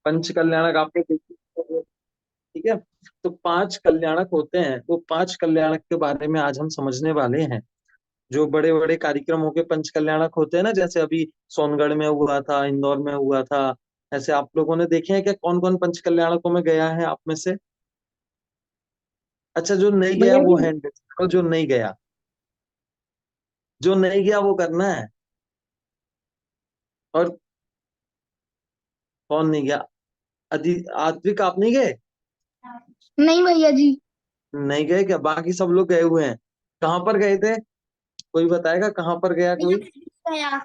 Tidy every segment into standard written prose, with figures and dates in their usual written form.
पंच कल्याणक आपने देखे? ठीक है। तो पांच कल्याणक होते हैं, वो पांच कल्याणक के बारे में आज हम समझने वाले हैं। जो बड़े बड़े कार्यक्रमों के पंच कल्याणक होते हैं ना, जैसे अभी सोनगढ़ में हुआ था, इंदौर में हुआ था, ऐसे आप लोगों ने देखे हैं क्या? कौन कौन पंच कल्याणकों में गया है आप में से? अच्छा, जो नहीं गया भैया वो जी। हैंड, जो नहीं गया, जो नहीं गया वो करना है। और कौन नहीं गया? आत्विक, आप नहीं गए? नहीं भैया जी। नहीं गए क्या? बाकी सब लोग गए हुए हैं। कहाँ पर गए थे? कोई बताएगा कहाँ पर गया भैया कोई? मैं नहीं गया।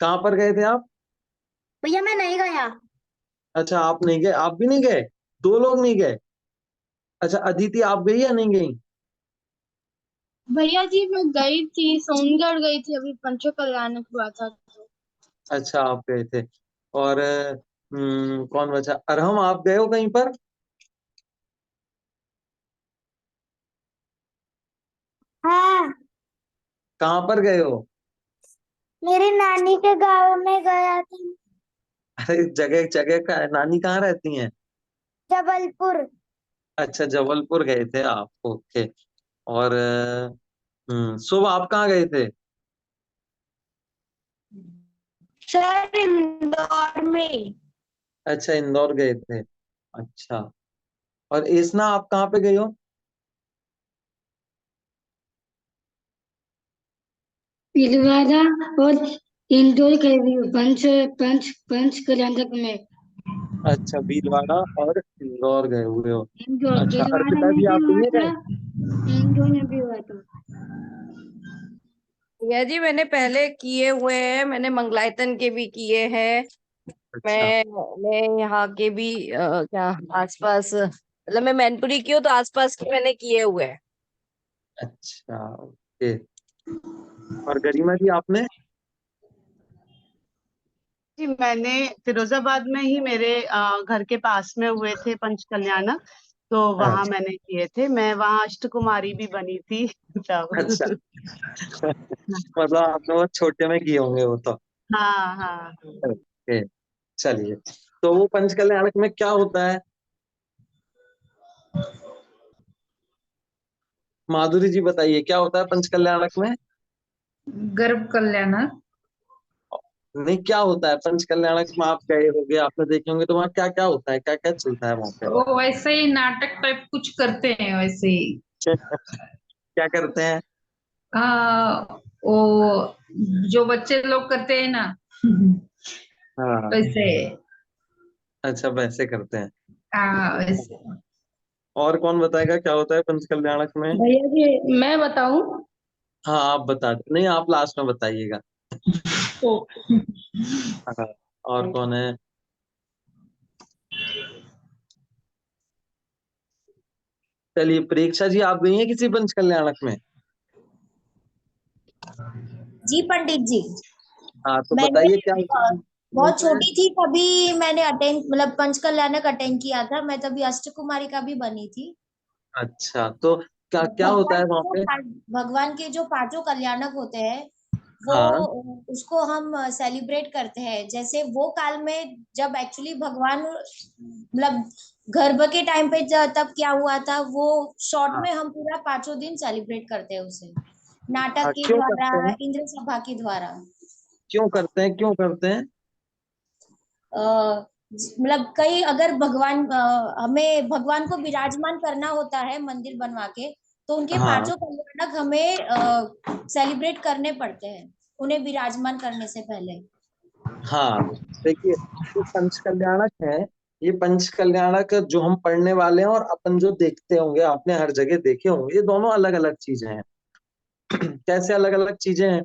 कहाँ पर गए थे आप? भैया मैं नहीं गया। अच्छा, आप नहीं गए, आप भी नहीं गए? दो लोग नहीं गए। अच्छा, अदिति आप गई या नहीं गई? भैया जी मैं गई थी, सोनगढ़ गई थी, अभी पंचो कल्याण हुआ था तो। अच्छा, आप गए थे। और कौन बचा? अरहम, आप गए हो कहीं पर? हाँ। कहाँ पर गए हो? मेरी नानी के गांव में गया था। अरे, जगह जगह का है, नानी कहाँ रहती हैं? जबलपुर। अच्छा, जबलपुर गए थे आप, ओके। और शुभ, आप कहाँ गए थे? सर इंदौर में। अच्छा, इंदौर गए थे। अच्छा। और एसना, आप कहाँ पे गए हो? भीलवाड़ा और इंदौर के भी पंच पंच पंच कल्याणक में। अच्छा, भीलवाड़ा और इंदौर गए हुए हो। इंदौर अच्छा, भीलवाड़ा अर्पिता में जी भी आप हुआ नहीं था, गए? इंदौर में भी हुआ था। भैया जी मैंने पहले किए हुए हैं, मैंने मंगलायतन के भी किए हैं। अच्छा। मैं यहाँ के भी क्या आसपास, मतलब मैं मैनपुरी की हूँ तो आसपास के मैंने किए हुए हैं। अच्छा, ओके। और गरिमा जी आपने? जी मैंने फिरोजाबाद में ही मेरे घर के पास में हुए थे पंच कल्याणक। तो वहां अच्छा। मैंने किए थे, मैं वहां अष्टकुमारी भी बनी थी अच्छा। तब। मतलब आपने वो छोटे में किए होंगे वो तो। हाँ हाँ। ओके। चलिए। तो वो पंच कल्याणक में क्या होता है? माधुरी जी बताइए, क्या होता है पंच कल्याणक में? गर्भ कल्याण। नहीं, क्या होता है पंच कल्याणक में? आप गए होंगे, आपने देखे होंगे, तो वहाँ क्या क्या होता है, क्या क्या चलता है वहाँ पे? वो वैसे ही नाटक टाइप कुछ करते हैं वैसे ही। क्या करते हैं? हाँ, वो जो बच्चे लोग करते हैं ना हाँ। वैसे। अच्छा, वैसे करते हैं। हाँ वैसे। और कौन बताएगा क्या होता है पंच कल्याणक में? भैया जी मैं बताऊं? हाँ, आप बता दो, नहीं आप लास्ट में बताइएगा। तो हाँ। और कौन है? चलिए, परीक्षा जी आप गई हैं किसी पंच कल्याणक में? जी पंडित जी। हाँ, तो मैंने बताइए क्या बहुत होता है। छोटी थी तभी मैंने अटेंड, मतलब पंच कल्याणक अटेंड किया था। मैं तभी अष्ट कुमारी का भी बनी थी। अच्छा, तो क्या क्या होता भगवान है के वहाँ जो पे? भगवान के जो पांचों कल्याणक होते हैं वो हाँ। उसको हम सेलिब्रेट करते हैं। जैसे वो काल में जब एक्चुअली भगवान, मतलब गर्भ के टाइम पे तब क्या हुआ था वो शॉर्ट हाँ। में हम पूरा पांचों दिन सेलिब्रेट करते हैं उसे, नाटक हाँ, के क्यों द्वारा, करते हैं? इंद्र सभा के द्वारा। क्यों करते हैं, क्यों करते हैं? मतलब कई अगर भगवान हमें भगवान को विराजमान करना होता है मंदिर बनवा के, तो उनके हाँ। पांचों कल्याणक हमें सेलिब्रेट करने पड़ते हैं उन्हें विराजमान करने से पहले। हाँ, देखिए, जो पंच कल्याणक है, ये पंच कल्याणक जो हम पढ़ने वाले हैं और अपन जो देखते होंगे, आपने हर जगह देखे होंगे, ये दोनों अलग अलग चीजें हैं। कैसे अलग अलग चीजें हैं?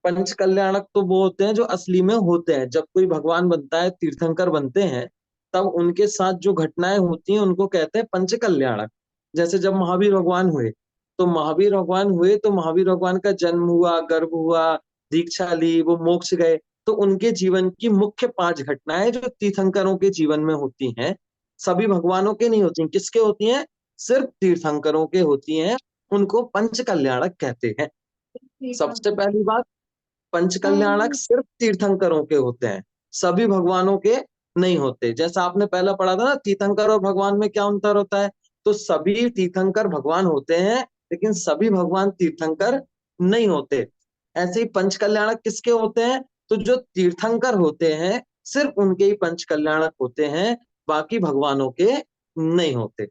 पंच कल्याणक तो वो होते हैं जो असली में होते हैं, जब कोई भगवान बनता है, तीर्थंकर बनते हैं, तब उनके साथ जो घटनाएं होती हैं उनको कहते हैं पंच कल्याणक। जैसे जब महावीर भगवान हुए, तो महावीर भगवान का जन्म हुआ, गर्भ हुआ, दीक्षा ली, वो मोक्ष गए। तो उनके जीवन की मुख्य पांच घटनाएं जो तीर्थंकरों के जीवन में होती हैं, सभी भगवानों के नहीं होती, किसके होती हैं? सिर्फ तीर्थंकरों के होती हैं। उनको पंच कल्याणक कहते हैं। सबसे पहली बात, पंच कल्याणक सिर्फ तीर्थंकरों के होते हैं, सभी भगवानों के नहीं होते। जैसा आपने पहला पढ़ा था ना, तीर्थंकर और भगवान में क्या अंतर होता है, तो सभी तीर्थंकर भगवान होते हैं, लेकिन सभी भगवान तीर्थंकर नहीं होते। ऐसे ही पंच कल्याणक किसके होते हैं, तो जो तीर्थंकर होते हैं सिर्फ उनके ही पंच कल्याणक होते हैं, बाकी भगवानों के नहीं होते।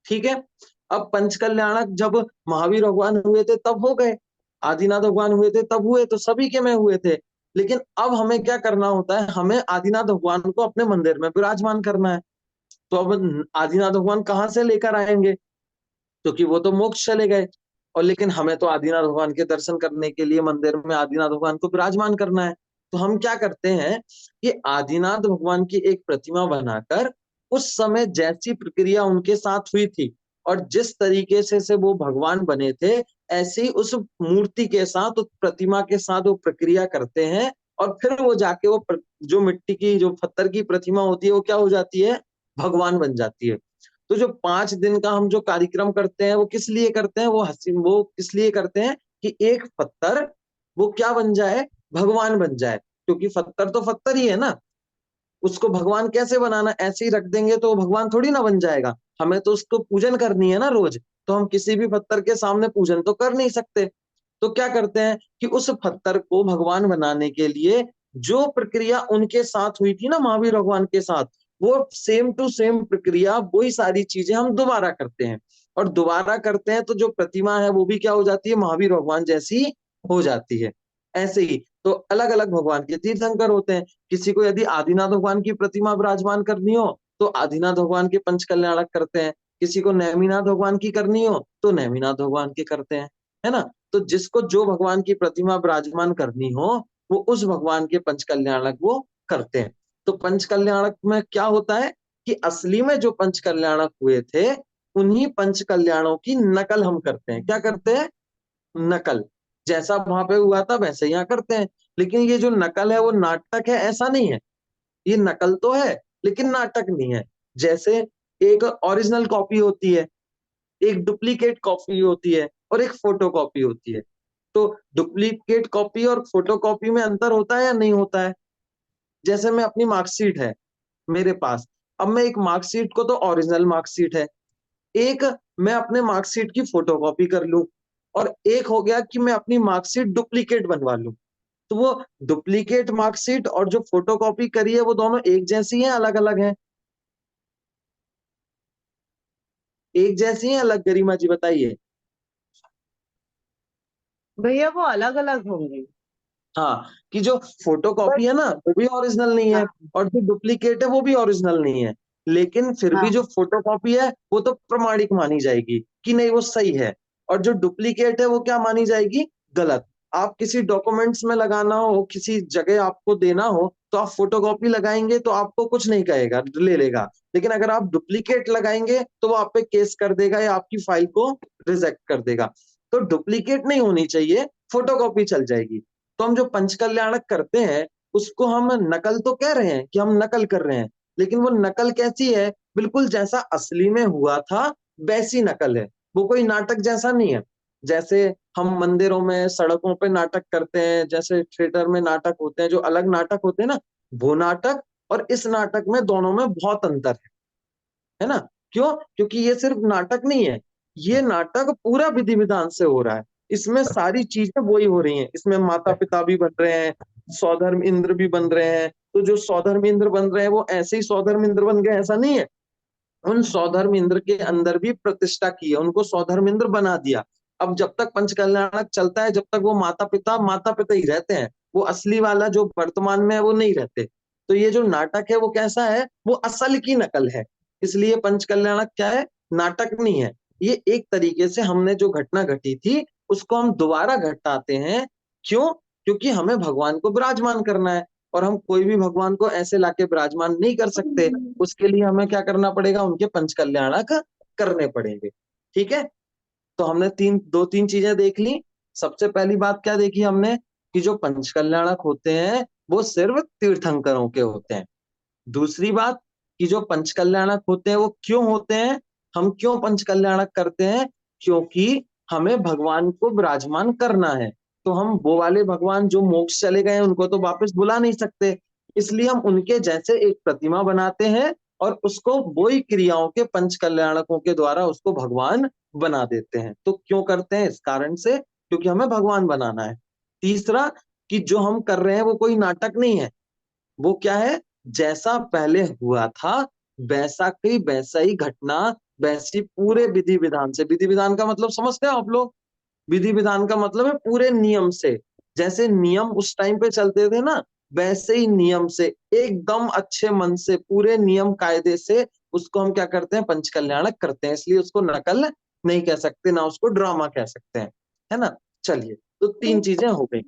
ठीक है। अब पंच कल्याणक जब महावीर भगवान हुए थे तब हो गए, आदिनाथ भगवान हुए थे तब हुए, तो सभी के में हुए थे। लेकिन अब हमें क्या करना होता है, हमें आदिनाथ भगवान को अपने मंदिर में विराजमान करना है। तो अब आदिनाथ भगवान कहाँ से लेकर आएंगे, क्योंकि वो तो मोक्ष चले गए, और लेकिन हमें तो आदिनाथ भगवान के दर्शन करने के लिए मंदिर में आदिनाथ भगवान को विराजमान करना है। तो हम क्या करते हैं कि आदिनाथ भगवान की एक प्रतिमा बनाकर उस समय जैसी प्रक्रिया उनके साथ हुई थी और जिस तरीके से वो भगवान बने थे, ऐसे ही उस मूर्ति के साथ, उस प्रतिमा के साथ वो प्रक्रिया करते हैं, और फिर वो जाके वो जो मिट्टी की, जो पत्थर की प्रतिमा होती है, वो क्या हो जाती है, भगवान बन जाती है। तो जो 5 दिन का हम जो कार्यक्रम करते हैं वो किस लिए करते हैं, वो किस लिए करते हैं कि एक पत्थर वो क्या बन जाए, भगवान बन जाए। क्योंकि पत्थर तो पत्थर ही है ना, उसको भगवान कैसे बनाना, ऐसे ही रख देंगे तो भगवान थोड़ी ना बन जाएगा। हमें तो उसको पूजन करनी है ना रोज, तो हम किसी भी पत्थर के सामने पूजन तो कर नहीं सकते। तो क्या करते हैं कि उस पत्थर को भगवान बनाने के लिए जो प्रक्रिया उनके साथ हुई थी ना, महावीर भगवान के साथ, वो सेम टू सेम प्रक्रिया, वही सारी चीजें हम दोबारा करते हैं। और दोबारा करते हैं तो जो प्रतिमा है वो भी क्या हो जाती है, महावीर भगवान जैसी हो जाती है। ऐसे ही तो अलग अलग भगवान के तीर्थंकर होते हैं। किसी को यदि आदिनाथ भगवान की प्रतिमा विराजमान करनी हो तो आदिनाथ भगवान के पंच कल्याणक करते हैं, किसी को नेमिनाथ भगवान की करनी हो तो नेमिनाथ भगवान के करते हैं, है ना। तो जिसको जो भगवान की प्रतिमा विराजमान करनी हो वो उस भगवान के पंच कल्याणक वो करते हैं। तो पंच कल्याणक में क्या होता है कि असली में जो पंच कल्याणक हुए थे उन्हीं पंच कल्याणों की नकल हम करते हैं। क्या करते हैं, नकल। जैसा वहां पे हुआ था वैसे यहाँ करते हैं। लेकिन ये जो नकल है वो नाटक है ऐसा नहीं है, ये नकल तो है लेकिन नाटक नहीं है। जैसे एक ओरिजिनल कॉपी होती है, एक डुप्लीकेट कॉपी होती है, और एक फोटो कॉपी होती है। तो डुप्लीकेट कॉपी और फोटो कॉपी में अंतर होता है या नहीं होता है। जैसे मैं अपनी मार्कशीट है मेरे पास, अब मैं एक मार्कशीट को, तो ओरिजिनल मार्कशीट है, एक मैं अपने मार्कशीट की फोटो कॉपी कर लूं, और एक हो गया कि मैं अपनी मार्कशीट डुप्लीकेट बनवा लूं। तो वो डुप्लीकेट मार्कशीट और जो फोटो कॉपी करी है वो दोनों एक जैसी हैं, अलग अलग हैं, एक जैसी हैं, अलग, गरिमा जी बताइए। भैया वो अलग अलग होंगे। हाँ, कि जो फोटो कॉपी है ना वो भी ओरिजिनल नहीं है, हाँ और जो डुप्लीकेट है वो भी ओरिजिनल नहीं है। लेकिन फिर भी हाँ जो फोटो कॉपी है वो तो प्रमाणिक मानी जाएगी कि नहीं वो सही है, और जो डुप्लीकेट है वो क्या मानी जाएगी, गलत। आप किसी डॉक्यूमेंट्स में लगाना हो, किसी जगह आपको देना हो, तो आप फोटो कॉपी लगाएंगे तो आपको कुछ नहीं कहेगा, ले लेगा। लेकिन अगर आप डुप्लीकेट लगाएंगे तो वो आप पे केस कर देगा या आपकी फाइल को रिजेक्ट कर देगा। तो डुप्लीकेट नहीं होनी चाहिए, फोटो कॉपी चल जाएगी। तो हम जो पंच कल्याणक करते हैं उसको हम नकल तो कह रहे हैं कि हम नकल कर रहे हैं, लेकिन वो नकल कैसी है, बिल्कुल जैसा असली में हुआ था वैसी नकल है, वो कोई नाटक जैसा नहीं है। जैसे हम मंदिरों में, सड़कों पे नाटक करते हैं, जैसे थिएटर में नाटक होते हैं, जो अलग नाटक होते हैं ना, वो नाटक और इस नाटक में, दोनों में बहुत अंतर है ना। क्यों, क्योंकि ये सिर्फ नाटक नहीं है, ये नाटक पूरा विधि विधान से हो रहा है। इसमें सारी चीजें वही हो रही हैं, इसमें माता पिता भी बन रहे हैं, सौधर्म इंद्र भी बन रहे हैं। तो जो सौधर्म इंद्र बन रहे हैं वो ऐसे ही सौधर्म इंद्र बन गए ऐसा नहीं है, उन सौधर्म इंद्र के अंदर भी प्रतिष्ठा की है, उनको सौधर्म इंद्र बना दिया। अब जब तक पंच कल्याणक चलता है, जब तक वो माता पिता ही रहते हैं, वो असली वाला जो वर्तमान में है वो नहीं रहते। तो ये जो नाटक है वो कैसा है, वो असल की नकल है। इसलिए पंच कल्याणक क्या है, नाटक नहीं है। ये एक तरीके से हमने जो घटना घटी थी उसको हम दोबारा घटाते हैं। क्यों, क्योंकि हमें भगवान को विराजमान करना है, और हम कोई भी भगवान को ऐसे लाके विराजमान नहीं कर सकते। उसके लिए हमें क्या करना पड़ेगा, उनके पंच कल्याणक करने पड़ेंगे। ठीक है। तो हमने दो तीन चीजें देख ली। सबसे पहली बात क्या देखी हमने, कि जो पंच कल्याणक होते हैं वो सिर्फ तीर्थंकरों के होते हैं। दूसरी बात, कि जो पंच कल्याणक होते हैं वो क्यों होते हैं, हम क्यों पंच कल्याणक करते हैं, क्योंकि हमें भगवान को विराजमान करना है। तो हम वो वाले भगवान जो मोक्ष चले गए उनको तो वापस बुला नहीं सकते, इसलिए हम उनके जैसे एक प्रतिमा बनाते हैं और उसको वही क्रियाओं के पंच कल्याणकों के द्वारा उसको भगवान बना देते हैं। तो क्यों करते हैं? इस कारण से, क्योंकि हमें भगवान बनाना है। तीसरा, कि जो हम कर रहे हैं वो कोई नाटक नहीं है, वो क्या है, जैसा पहले हुआ था वैसा ही घटना, वैसी पूरे विधि विधान से। विधि विधान का मतलब समझते हो आप लोग? विधि विधान का मतलब है पूरे नियम से, जैसे नियम उस टाइम पे चलते थे ना, वैसे ही नियम से, एकदम अच्छे मन से, पूरे नियम कायदे से उसको हम क्या करते हैं, पंच कल्याणक करते हैं। इसलिए उसको नकल नहीं कह सकते, ना उसको ड्रामा कह सकते हैं, है ना। चलिए, तो 3 चीजें हो गई।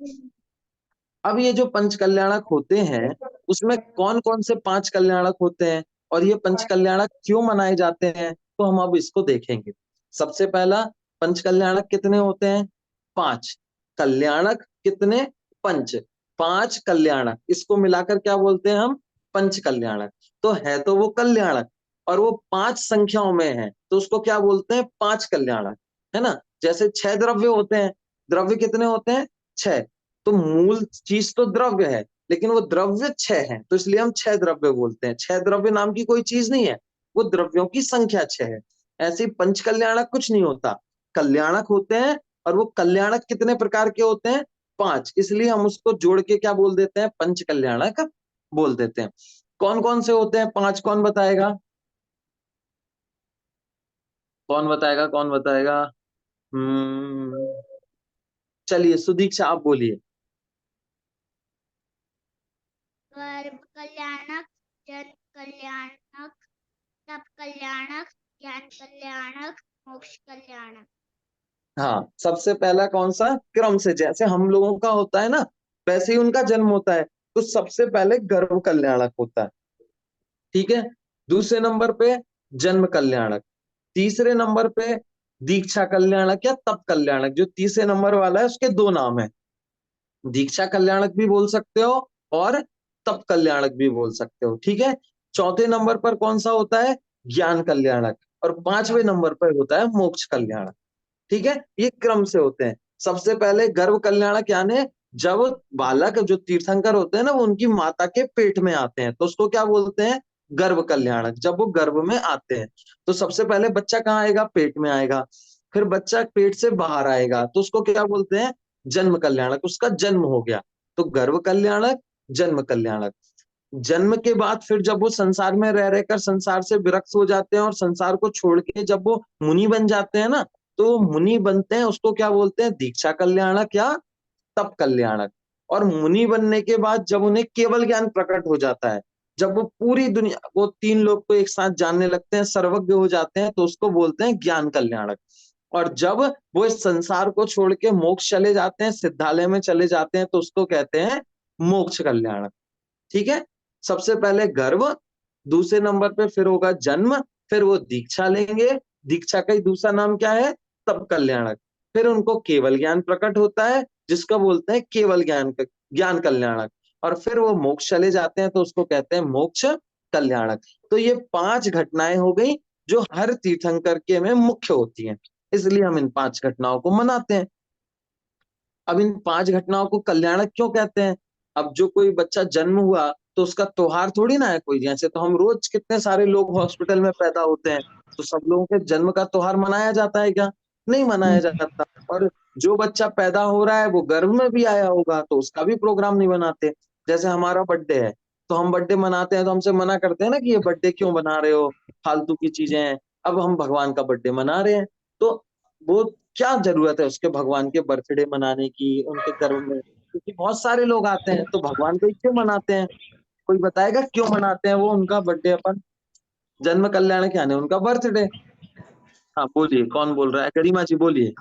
अब ये जो पंच कल्याणक होते हैं, उसमें कौन कौन से 5 कल्याणक होते हैं और ये पंच कल्याणक क्यों मनाए जाते हैं, तो हम अब इसको देखेंगे। सबसे पहला, पंच कल्याणक कितने होते हैं? 5। कल्याणक कितने? पंच। 5 कल्याणक, इसको मिलाकर क्या बोलते हैं हम? पंच कल्याणक। तो है तो वो कल्याणक और वो 5 संख्याओं में है, तो उसको क्या बोलते हैं? 5 कल्याणक, है ना। जैसे 6 द्रव्य होते हैं, द्रव्य कितने होते हैं? 6। तो मूल चीज तो द्रव्य है, लेकिन वो द्रव्य 6 है, तो इसलिए हम 6 द्रव्य बोलते हैं। 6 द्रव्य नाम की कोई चीज नहीं है, वो द्रव्यों की संख्या 6 है। ऐसे ही पंच कल्याणक कुछ नहीं होता, कल्याणक होते हैं। और वो कल्याणक कितने प्रकार के होते हैं? 5। इसलिए हम उसको जोड़ के क्या बोल देते हैं? पंच कल्याणक बोल देते हैं। कौन कौन से होते हैं 5? कौन बताएगा? कौन बताएगा? कौन बताएगा? चलिए, सुदीक्षा आप बोलिए। गर्भ कल्याणक, जन कल्याणक, तप कल्याणक, ज्ञान कल्याणक, मोक्ष कल्याणक। हाँ, सबसे पहला कौन सा? क्रम से, जैसे हम लोगों का होता है ना, वैसे ही उनका जन्म होता है। तो सबसे पहले गर्भ कल्याणक होता है, ठीक है। दूसरे नंबर पे जन्म कल्याणक। तीसरे नंबर पे दीक्षा कल्याणक या तप कल्याणक। जो तीसरे नंबर वाला है उसके 2 नाम है, दीक्षा कल्याणक भी बोल सकते हो और तप कल्याणक भी बोल सकते हो, ठीक है। चौथे नंबर पर कौन सा होता है? ज्ञान कल्याणक। और 5वें नंबर पर होता है मोक्ष कल्याणक, ठीक है। ये क्रम से होते हैं। सबसे पहले गर्भ कल्याणक, यानी जब बालक, जो तीर्थंकर होते हैं ना, वो उनकी माता के पेट में आते हैं, तो उसको क्या बोलते हैं? गर्भ कल्याणक। जब वो गर्भ में आते हैं, तो सबसे पहले बच्चा कहाँ आएगा? पेट में आएगा। फिर बच्चा पेट से बाहर आएगा, तो उसको क्या बोलते हैं? जन्म कल्याणक। उसका जन्म हो गया, तो गर्भ कल्याणक, जन्म कल्याणक। जन्म के बाद फिर जब वो संसार में रह रहकर संसार से विरक्त हो जाते हैं और संसार को छोड़ के जब वो मुनि बन जाते हैं ना, तो मुनि बनते हैं, उसको क्या बोलते हैं? दीक्षा कल्याणक या तप कल्याणक। और मुनि बनने के बाद जब उन्हें केवल ज्ञान प्रकट हो जाता है, जब वो पूरी दुनिया, वो 3 लोग को एक साथ जानने लगते हैं, सर्वज्ञ हो जाते हैं, तो उसको बोलते हैं ज्ञान कल्याणक। और जब वो इस संसार को छोड़ के मोक्ष चले जाते हैं, सिद्धालय में चले जाते हैं, तो उसको कहते हैं मोक्ष कल्याणक, ठीक है। सबसे पहले गर्भ, दूसरे नंबर पे फिर होगा जन्म, फिर वो दीक्षा लेंगे। दीक्षा का ही दूसरा नाम क्या है? तप कल्याणक। फिर उनको केवल ज्ञान प्रकट होता है, जिसका बोलते हैं केवल ज्ञान कल्याणक। और फिर वो मोक्ष चले जाते हैं, तो उसको कहते हैं मोक्ष कल्याणक। तो ये 5 घटनाएं हो गई जो हर तीर्थंकर के में मुख्य होती हैं, इसलिए हम इन 5 घटनाओं को मनाते हैं। अब इन 5 घटनाओं को कल्याणक क्यों कहते हैं? अब जो कोई बच्चा जन्म हुआ, तो उसका त्योहार थोड़ी ना है कोई। जैसे तो हम रोज कितने सारे लोग हॉस्पिटल में पैदा होते हैं, तो सब लोगों के जन्म का त्योहार मनाया जाता है क्या? नहीं मनाया जाता। और जो बच्चा पैदा हो रहा है वो गर्भ में भी आया होगा, तो उसका भी प्रोग्राम नहीं बनाते। जैसे हमारा बर्थडे है, तो हम बर्थडे मनाते हैं, तो हमसे मना करते हैं ना कि ये बर्थडे क्यों मना रहे हो, फालतू की चीजें हैं। अब हम भगवान का बर्थडे मना रहे हैं, तो वो क्या जरूरत है उसके भगवान के बर्थडे मनाने की उनके गर्भ में? क्योंकि बहुत सारे लोग आते हैं, तो भगवान को ही क्यों मनाते हैं? कोई बताएगा क्यों मनाते हैं वो उनका बर्थडे अपन? जन्म कल्याण क्या है? उनका बर्थडे। हाँ बोलिए, कौन बोल रहा है? गरिमा जी बोलिए।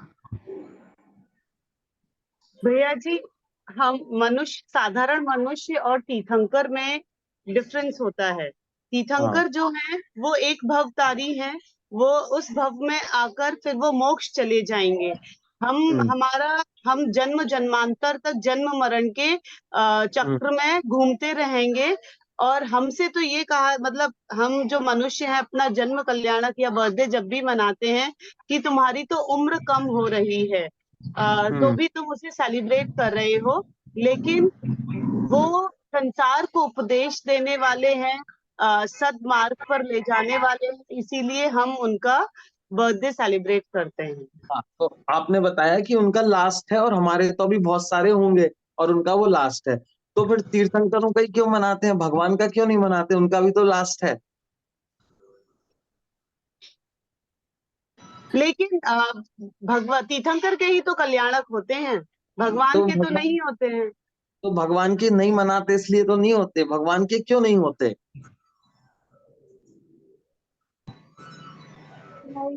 भैया जी, हम मनुष्य, साधारण मनुष्य और तीर्थंकर में डिफरेंस होता है। हाँ। तीर्थंकर जो है वो एक भवतारी है, वो उस भव में आकर फिर वो मोक्ष चले जाएंगे। हम्म। हम जन्म जन्मांतर तक जन्म मरण के हम्म। चक्र में घूमते रहेंगे। और हमसे तो ये कहा, मतलब हम जो मनुष्य हैं अपना जन्म कल्याणक या बर्थडे जब भी मनाते हैं कि तुम्हारी तो उम्र कम हो रही है, तो हम्म। भी तुम उसे सेलिब्रेट कर रहे हो। लेकिन वो संसार को उपदेश देने वाले हैं, सद्मार्ग पर ले जाने वाले हैं, इसीलिए हम उनका बर्थडे सेलिब्रेट करते हैं। हाँ, तो आपने बताया कि उनका लास्ट है और हमारे तो अभी बहुत सारे होंगे और उनका वो लास्ट है, तो फिर तीर्थंकरों का ही क्यों मनाते हैं, भगवान का क्यों नहीं मनाते, उनका भी तो लास्ट है। लेकिन भगवान तीर्थंकर के ही तो कल्याणक होते हैं, भगवान तो के तो भगवान नहीं होते हैं। तो भगवान के नहीं मनाते इसलिए तो नहीं होते, भगवान के क्यों नहीं होते,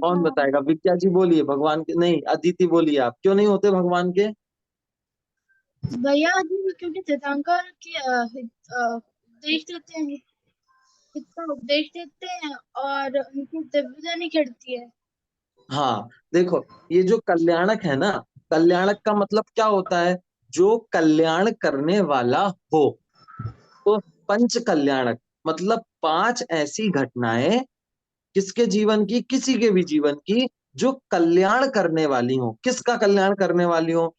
कौन बताएगा। विद्या जी बोलिए, भगवान के नहीं, अदिति बोलिए, आप क्यों नहीं होते भगवान के। भैया जी क्योंकि तीर्थंकर की उपदेश देते हैं, इतना उपदेश देते हैं और उनकी दिव्यता नहीं खिड़ती है। हाँ, देखो, ये जो कल्याणक है ना, कल्याणक का मतलब क्या होता है, जो कल्याण करने वाला हो। तो पंच कल्याणक मतलब पांच ऐसी घटनाएं किसके जीवन की, किसी के भी जीवन की, जो कल्याण करने वाली हो। किसका कल्याण करने वाली हो,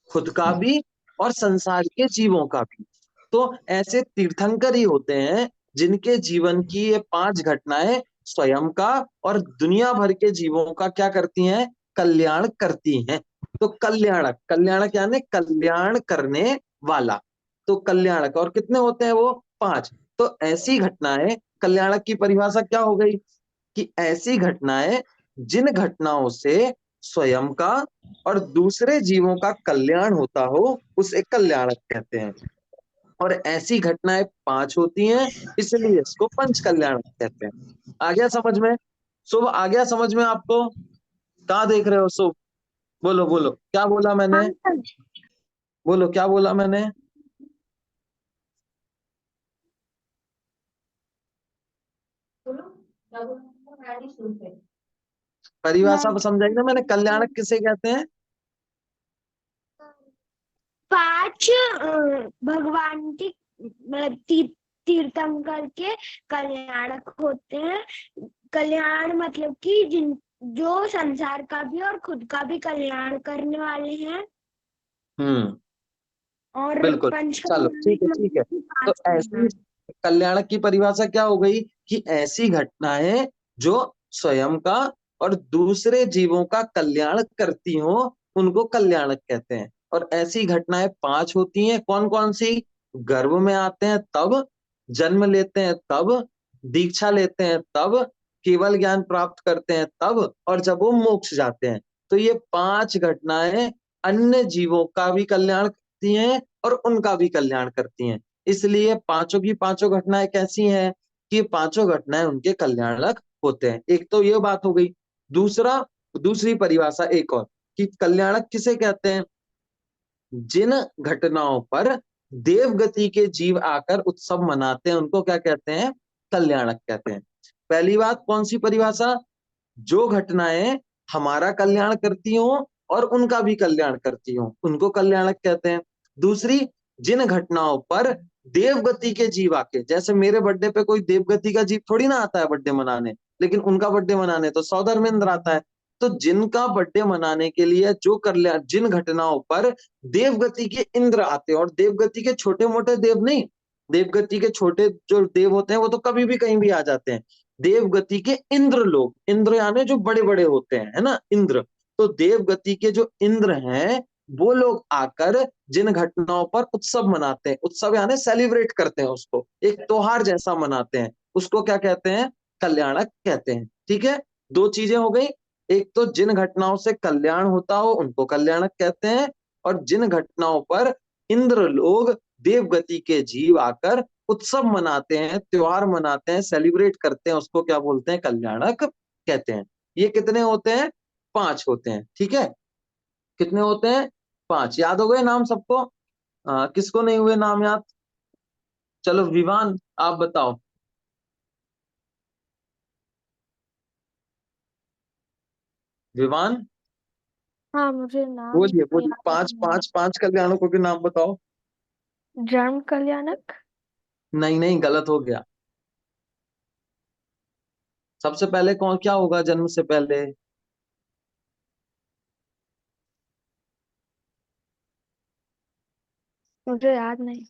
खुद का भी और संसार के जीवों का भी। तो ऐसे तीर्थंकर ही होते हैं जिनके जीवन की ये पांच घटनाएं स्वयं का और दुनिया भर के जीवों का क्या करती हैं, कल्याण करती हैं। तो कल्याणक, कल्याणक यानी कल्याण करने वाला। तो कल्याणक, और कितने होते हैं वो, पांच। तो ऐसी घटनाएं, कल्याणक की परिभाषा क्या हो गई कि ऐसी घटनाएं जिन घटनाओं से स्वयं का और दूसरे जीवों का कल्याण होता हो, उसे कल्याणक कहते हैं। और ऐसी घटनाएं पांच होती हैं, इसलिए इसको पंच कल्याणक कहते हैं। आ गया समझ में, शुभ, आ गया समझ में आपको। कहाँ देख रहे हो शुभ, बोलो बोलो, क्या बोला मैंने, बोलो क्या बोला मैंने। परिभाषा समझाई ना मैंने, कल्याणक किसे कहते हैं। पांच भगवान की मतलब तीर्थंकर के कल्याणक होते हैं। कल्याण मतलब कि जिन जो संसार का भी और खुद का भी कल्याण करने वाले हैं। हम्म, और बिल्कुल। पंच चलो ठीक है कल्याण ठीक है। मतलब कि तो पांच ऐसी कल्याण। कल्याणक की परिभाषा क्या हो गई कि ऐसी घटनाएं जो स्वयं का और दूसरे जीवों का कल्याण करती हो, उनको कल्याणक कहते हैं। और ऐसी घटनाएं पांच होती हैं, कौन कौन सी, गर्भ में आते हैं तब, जन्म लेते हैं तब, दीक्षा लेते हैं तब, केवल ज्ञान प्राप्त करते हैं तब, और जब वो मोक्ष जाते हैं। तो ये पांच घटनाएं अन्य जीवों का भी कल्याण करती हैं और उनका भी कल्याण करती हैं। इसलिए पांचों की पांचों घटनाएं कैसी हैं कि पांचों घटनाएं उनके कल्याणक होते हैं। एक तो ये बात हो गई। दूसरा, दूसरी परिभाषा एक और, कि कल्याणक किसे कहते हैं, जिन घटनाओं पर देवगति के जीव आकर उत्सव मनाते हैं उनको क्या कहते हैं, कल्याणक कहते हैं। पहली बात कौन सी परिभाषा, जो घटनाएं हमारा कल्याण करती हो और उनका भी कल्याण करती हो, उनको कल्याणक कहते हैं। दूसरी, जिन घटनाओं पर देवगति के जीव आके, जैसे मेरे बर्थडे पे कोई देवगति का जीव थोड़ी ना आता है बर्थडे मनाने, लेकिन उनका बर्थडे मनाने तो सौधर्मेंद्र आता है। तो जिनका बर्थडे मनाने के लिए जो कल्याण, जिन घटनाओं पर देवगति के इंद्र आते हैं, और देवगति के छोटे मोटे देव नहीं, देवगति के छोटे जो देव होते हैं वो तो कभी भी कहीं भी आ जाते हैं। देवगति के इंद्र लोग, इंद्र यानी जो बड़े बड़े होते हैं, है ना, इंद्र। तो देवगति के जो इंद्र हैं वो लोग आकर जिन घटनाओं पर उत्सव मनाते हैं, उत्सव यानी सेलिब्रेट करते हैं, उसको एक त्योहार जैसा मनाते हैं, उसको क्या कहते हैं, कल्याणक कहते हैं। ठीक है, दो चीजें हो गई। एक तो जिन घटनाओं से कल्याण होता हो उनको कल्याणक कहते हैं, और जिन घटनाओं पर इंद्र लोग, देवगति के जीव आकर उत्सव मनाते हैं, त्योहार मनाते हैं, सेलिब्रेट करते हैं, उसको क्या बोलते हैं, कल्याणक कहते हैं। ये कितने होते हैं, पांच होते हैं। ठीक है, कितने होते हैं, पांच। याद हो गए नाम सबको, किसको नहीं हुए नाम याद। चलो विवान, आप बताओ, विवान, हाँ मुझे नाम बोलिए इतना बोलिए, याद पांच नहीं है। पांच पांच कल्याणों के नाम बताओ। जन्म कल्याणक। नहीं नहीं, गलत हो गया। सबसे पहले कौन, क्या होगा जन्म से पहले, मुझे याद नहीं।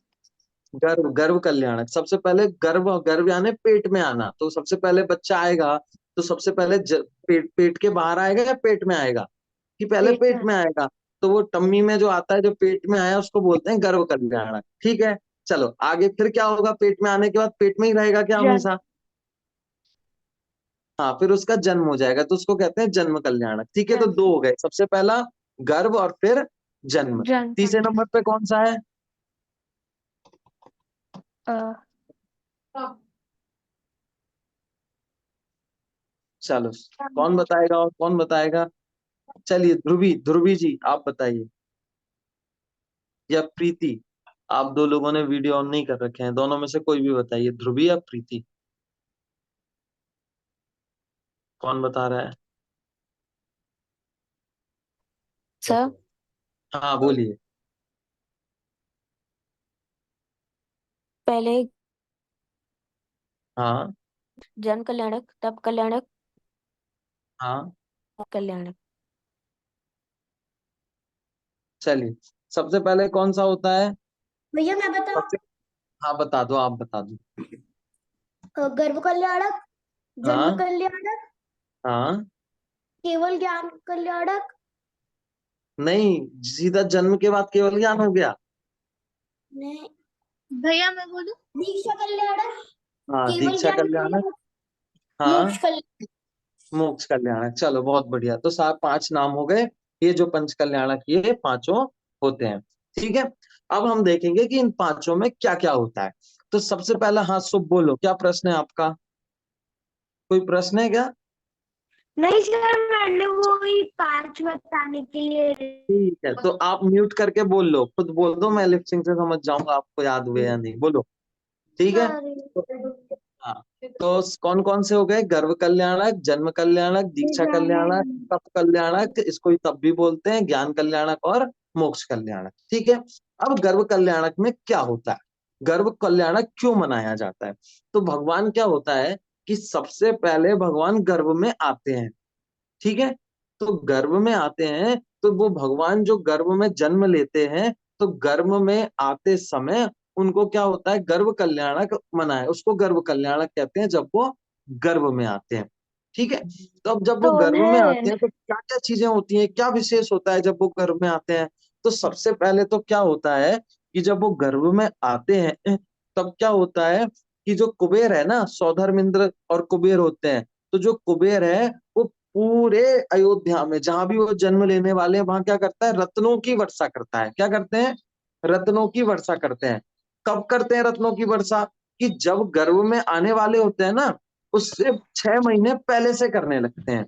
गर्भ गर्भ कल्याणक, सबसे पहले गर्भ, गर्भ यानी पेट में आना। तो सबसे पहले बच्चा आएगा तो सबसे पहले पेट के बाहर आएगा या पेट में आएगा, कि पहले पेट पेट में। में आएगा। तो वो टम्मी में जो आता है, जो पेट में आया, उसको बोलते हैं गर्भ कल्याणक। ठीक है, चलो आगे फिर क्या होगा, पेट में आने के बाद पेट में ही रहेगा क्या जन्म। हमेशा? हाँ, फिर उसका जन्म हो जाएगा तो उसको कहते हैं जन्म कल्याणक। ठीक है, तो जन्म। दो हो गए, सबसे पहला गर्भ और फिर जन्म। जन्म। तीसरे नंबर पे कौन सा है? अ, चलो, कौन बताएगा और कौन बताएगा? चलिए ध्रुवी, ध्रुवी जी आप बताइए, या प्रीति। आप दो लोगों ने वीडियो ऑन नहीं कर रखे हैं, दोनों में से कोई भी बताइए, ध्रुवी या प्रीति, कौन बता रहा है? सर हाँ बोलिए। पहले हाँ जन्म कल्याणक, तब कल्याणक, हाँ, कल्याणक। चलिए सबसे पहले कौन सा होता है? भैया मैं बताऊं? सबसे, हाँ बता दो, आप बता दो। गर्भ कल्याणक, जन्म हाँ कल्याणक, हाँ, केवल ज्ञान कल्याणक। नहीं, सीधा जन्म के बाद केवल ज्ञान हो गया। नहीं भैया मैं बोलूं? दीक्षा कल्याणक, हाँ, केवल दीक्षा ज्ञान कल्याणक। कल्याणक, हाँ, मोक्ष कल्याणक। मोक्ष कल्याणक। चलो बहुत बढ़िया, तो सात पांच नाम हो गए। ये जो पंच कल्याणक ये पांचों होते हैं। ठीक है, अब हम देखेंगे कि इन पांचों में क्या क्या होता है। तो सबसे पहला हाथ शुभ बोलो, क्या प्रश्न है आपका? कोई प्रश्न है क्या? नहीं सर, मैंने वो ही 5 बताने के लिए। ठीक है, तो आप म्यूट करके बोल लो, खुद बोल दो, मैं लिपसिंग से समझ जाऊंगा आपको याद हुए या नहीं, बोलो। ठीक है, हाँ, तो कौन कौन से हो गए? गर्भ कल्याणक, जन्म कल्याणक, दीक्षा कल्याणक, तप कल्याणक, इसको ही तप भी बोलते हैं, ज्ञान कल्याणक और मोक्ष कल्याणक। ठीक है, अब गर्भ कल्याणक में क्या होता है, गर्भ कल्याणक क्यों मनाया जाता है? तो भगवान क्या होता है कि सबसे पहले भगवान गर्भ में आते हैं। ठीक है, तो गर्भ में आते हैं, तो वो भगवान जो गर्भ में जन्म लेते हैं, तो गर्भ में आते समय उनको क्या होता है, गर्भ कल्याणक मनाए, उसको गर्भ कल्याणक कहते हैं जब वो गर्भ में आते हैं। ठीक है, तो अब जब वो तो गर्भ में आते उन्हें हैं तो क्या क्या चीजें होती हैं, क्या विशेष होता है जब वो गर्भ में आते हैं? तो सबसे पहले तो क्या होता है कि जब वो गर्भ में आते हैं तब क्या होता है कि जो कुबेर है ना, सौधर्मिंद्र और कुबेर होते हैं, तो जो कुबेर है वो पूरे अयोध्या में जहां भी वो जन्म लेने वाले हैं वहां क्या करता है, रत्नों की वर्षा करता है। क्या करते हैं? रत्नों की वर्षा करते हैं। कब करते हैं रत्नों की वर्षा? कि जब गर्भ में आने वाले होते हैं ना, उससे 6 महीने पहले से करने लगते हैं।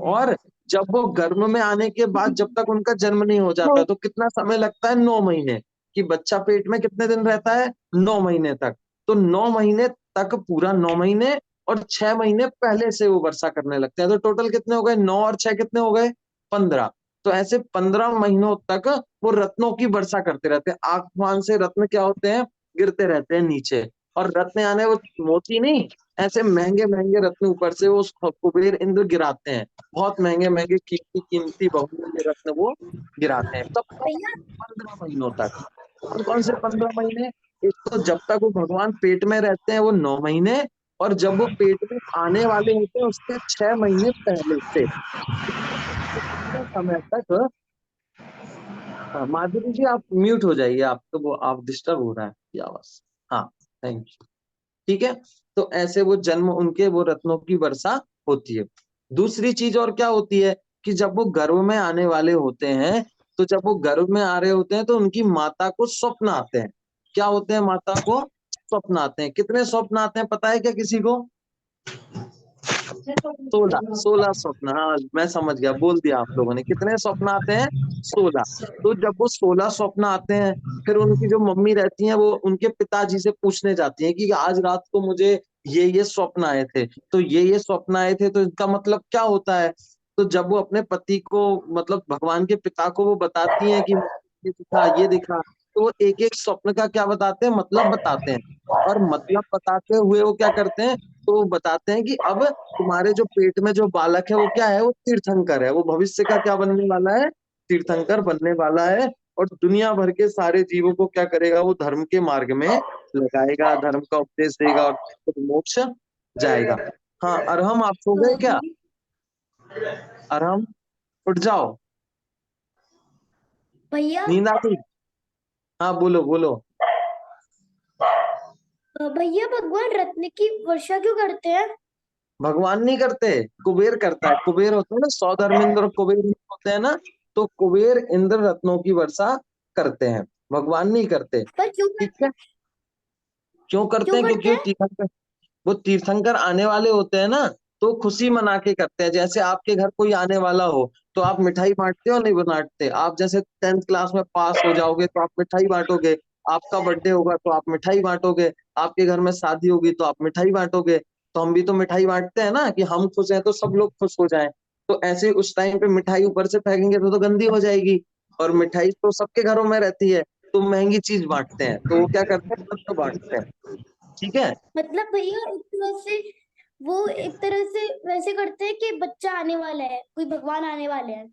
और जब वो गर्भ में आने के बाद जब तक उनका जन्म नहीं हो जाता, तो कितना समय लगता है? 9 महीने। कि बच्चा पेट में कितने दिन रहता है? 9 महीने तक। तो 9 महीने तक, पूरा 9 महीने, और 6 महीने पहले से वो वर्षा करने लगते हैं। तो टोटल कितने हो गए? 9 और 6 कितने हो गए? 15। तो ऐसे 15 महीनों तक वो रत्नों की वर्षा करते रहते हैं। आसमान से रत्न क्या होते हैं? गिरते रहते हैं नीचे। और रत्न आने, वो मोती नहीं, ऐसे महंगे महंगे रत्न ऊपर से वो कुबेर इंद्र गिराते हैं। बहुत महंगे महंगे कीमती कीमती बहुमूल्य रत्न वो गिराते हैं। तब तक 15 महीनों तक। कौन कौन से 15 महीने? एक तो जब तक वो भगवान पेट में रहते हैं वो 9 महीने, और जब वो पेट में आने वाले होते हैं उसके 6 महीने पहले से, इतने समय तक। हाँ, माधुरी जी आप म्यूट हो जाइए, आप तो वो आप डिस्टर्ब हो रहा है की आवाज। हाँ, थैंक यू। ठीक है, तो ऐसे वो जन्म उनके, वो रत्नों की वर्षा होती है। दूसरी चीज और क्या होती है कि जब वो गर्भ में आने वाले होते हैं, तो जब वो गर्भ में आ रहे होते हैं तो उनकी माता को स्वप्न आते हैं। क्या होते हैं? माता को स्वप्न आते हैं। कितने स्वप्न आते हैं पता है क्या किसी को? 16, 16 स्वप्न। हाँ मैं समझ गया, बोल दिया आप लोगों ने। कितने स्वप्न आते हैं? 16। तो जब वो 16 स्वप्न आते हैं, फिर उनकी जो मम्मी रहती हैं वो उनके पिताजी से पूछने जाती हैं कि आज रात को मुझे ये स्वप्न आए थे, तो ये स्वप्न आए थे, तो इसका मतलब क्या होता है? तो जब वो अपने पति को, मतलब भगवान के पिता को वो बताती हैं कि ये दिखा, ये दिखा, तो वो एक एक स्वप्न का क्या बताते हैं? मतलब बताते हैं। और मतलब बताते हुए वो क्या करते हैं? तो वो बताते हैं कि अब तुम्हारे जो पेट में जो बालक है वो क्या है? वो तीर्थंकर है। वो भविष्य का क्या बनने वाला है? तीर्थंकर बनने वाला है। और दुनिया भर के सारे जीवों को क्या करेगा, वो धर्म के मार्ग में लगाएगा, धर्म का उपदेश देगा और फिर मोक्ष जाएगा। हाँ अरहम, आप सो गए क्या? अरहम उठ जाओ, भैया नींद आ गई? हाँ बोलो बोलो। भैया भगवान रत्न की वर्षा क्यों करते हैं? भगवान नहीं करते, कुबेर करता है। कुबेर होता है ना, सौधर्मिंद्र और कुबेर होते हैं ना, तो कुबेर इंद्र रत्नों की वर्षा करते हैं, भगवान नहीं करते। पर क्यों ठीक है, क्यों करते क्यों हैं? करते क्योंकि हैं? वो तीर्थंकर आने वाले होते हैं ना, तो खुशी मना के करते हैं। जैसे आपके घर कोई आने वाला हो तो आप मिठाई बांटते हो नहीं बांटते? आप जैसे 10th क्लास में पास हो जाओगे तो आप मिठाई बांटोगे, आपका बर्थडे होगा तो आप मिठाई बांटोगे, आपके घर में शादी होगी तो आप मिठाई बांटोगे। तो हम भी तो मिठाई बांटते हैं ना, कि हम खुश हैं तो सब लोग खुश हो जाएं। तो ऐसे उस टाइम पे मिठाई ऊपर से फेंकेंगे तो गंदी हो जाएगी, और मिठाई तो सबके घरों में रहती है, तो महंगी चीज बांटते हैं, तो वो क्या करते हैं, सब तो बांटते हैं। ठीक है। मतलब भैया एक तरह से वो एक तरह से वैसे करते हैं कि बच्चा आने वाला है, कोई भगवान आने वाले हैं।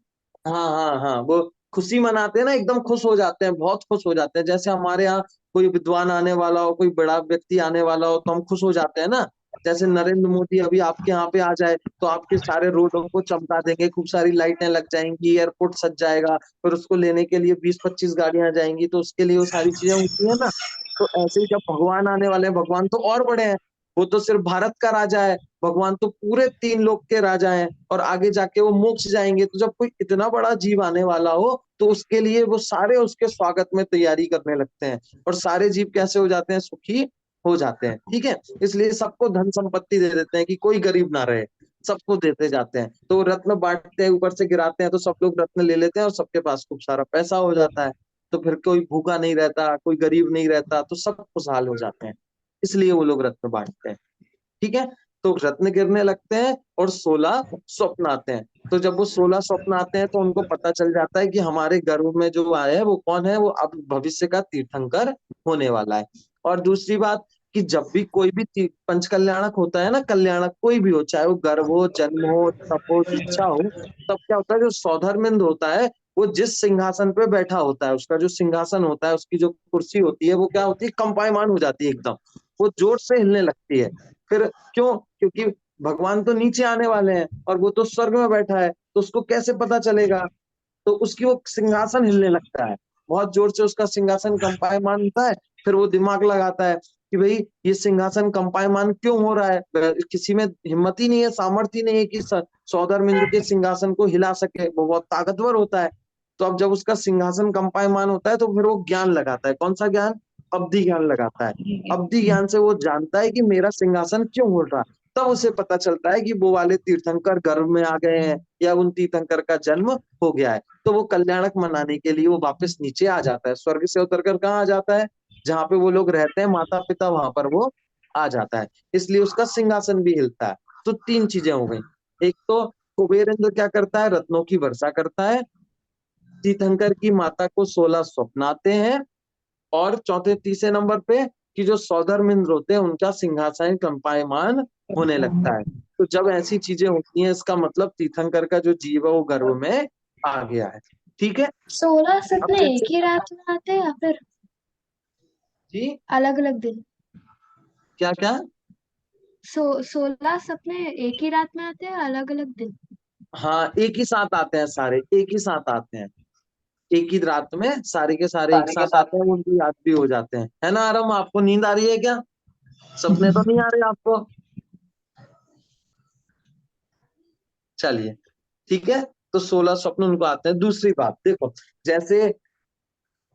हाँ हाँ हाँ, वो खुशी मनाते हैं ना, एकदम खुश हो जाते हैं, बहुत खुश हो जाते हैं। जैसे हमारे यहाँ कोई विद्वान आने वाला हो, कोई बड़ा व्यक्ति आने वाला हो, तो हम खुश हो जाते हैं ना। जैसे नरेंद्र मोदी अभी आपके यहाँ पे आ जाए तो आपके सारे रोडों को चमका देंगे, खूब सारी लाइटें लग जाएंगी, एयरपोर्ट सज जाएगा, फिर उसको लेने के लिए 20-25 गाड़ियां जाएंगी, तो उसके लिए वो सारी चीजें होती है ना। तो ऐसे ही जब भगवान आने वाले हैं, भगवान तो और बड़े हैं, वो तो सिर्फ भारत का राजा है, भगवान तो पूरे 3 लोक के राजा हैं, और आगे जाके वो मोक्ष जाएंगे। तो जब कोई इतना बड़ा जीव आने वाला हो तो उसके लिए वो सारे उसके स्वागत में तैयारी करने लगते हैं, और सारे जीव कैसे हो जाते हैं, सुखी हो जाते हैं। ठीक है, इसलिए सबको धन संपत्ति दे देते हैं कि कोई गरीब ना रहे, सबको देते जाते हैं। तो रत्न बांटते हैं, ऊपर से गिराते हैं, तो सब लोग रत्न ले लेते हैं और सबके पास खूब सारा पैसा हो जाता है। तो फिर कोई भूखा नहीं रहता, कोई गरीब नहीं रहता, तो सब खुशहाल हो जाते हैं, इसलिए वो लोग रत्न बांटते हैं। ठीक है, तो रत्न गिरने लगते हैं और 16 स्वप्न आते हैं। तो जब वो 16 स्वप्न आते हैं तो उनको पता चल जाता है कि हमारे गर्भ में जो आया है वो कौन है, वो अब भविष्य का तीर्थंकर होने वाला है। और दूसरी बात, कि जब भी कोई भी पंचकल्याणक होता है ना, कल्याणक कोई भी हो, चाहे वो गर्भ हो, जन्म हो, तप हो, दीक्षा हो, तब क्या होता है, जो सौधर्मिंद होता है वो जिस सिंहासन पे बैठा होता है, उसका जो सिंहासन होता है, उसकी जो कुर्सी होती है, वो क्या होती है, कंपायमान हो जाती है एकदम, वो जोर से हिलने लगती है। फिर क्यों? क्योंकि भगवान तो नीचे आने वाले हैं और वो तो स्वर्ग में बैठा है, तो उसको कैसे पता चलेगा? तो उसकी वो सिंहासन हिलने लगता है, बहुत जोर से उसका सिंहासन कंपायमान होता है। फिर वो दिमाग लगाता है कि भाई ये सिंहासन कंपायमान क्यों हो रहा है, किसी में हिम्मत ही नहीं है, सामर्थ्य ही नहीं है कि सौधर्मिंद के सिंहासन को हिला सके, वो बहुत ताकतवर होता है। तो अब जब उसका सिंहासन कंपायमान होता है तो फिर वो ज्ञान लगाता है, कौन सा ज्ञान? अवधि ज्ञान लगाता है। अवधि ज्ञान से वो जानता है कि मेरा सिंहासन क्यों उड़ रहा है। तब उसे पता चलता है कि वो वाले तीर्थंकर गर्भ में आ गए हैं, या उन तीर्थंकर का जन्म हो गया है। तो वो कल्याणक मनाने के लिए वो वापस नीचे आ जाता है, स्वर्ग से उतरकर कहाँ आ जाता है, जहाँ पे वो लोग रहते हैं माता पिता, वहां पर वो आ जाता है, इसलिए उसका सिंहासन भी हिलता है। तो 3 चीजें हो गई। एक तो कुबेर इंद्र क्या करता है, रत्नों की वर्षा करता है, तीर्थंकर की माता को 16 स्वप्न आते हैं, और चौथे तीसरे नंबर पे कि जो सौधर्मिंद्र होते हैं उनका सिंहासन कंपायमान होने लगता है। तो जब ऐसी चीजें होती हैं, इसका मतलब तीर्थंकर का जो जीव है वो गर्भ में आ गया है। ठीक है। 16 अब सपने जैसे एक ही रात में आते हैं या फिर जी, अलग अलग दिन? क्या क्या? 16 सपने एक ही रात में आते हैं, अलग अलग दिन? हाँ, एक ही साथ आते हैं, सारे एक ही साथ आते हैं, एक ही रात में सारे के सारे एक साथ आते हैं, वो उनको याद भी हो जाते हैं। है ना आरम, आपको नींद आ रही है क्या? सपने तो नहीं आ रहे आपको? चलिए, ठीक है। तो 16 स्वप्न उनको आते हैं। दूसरी बात देखो, जैसे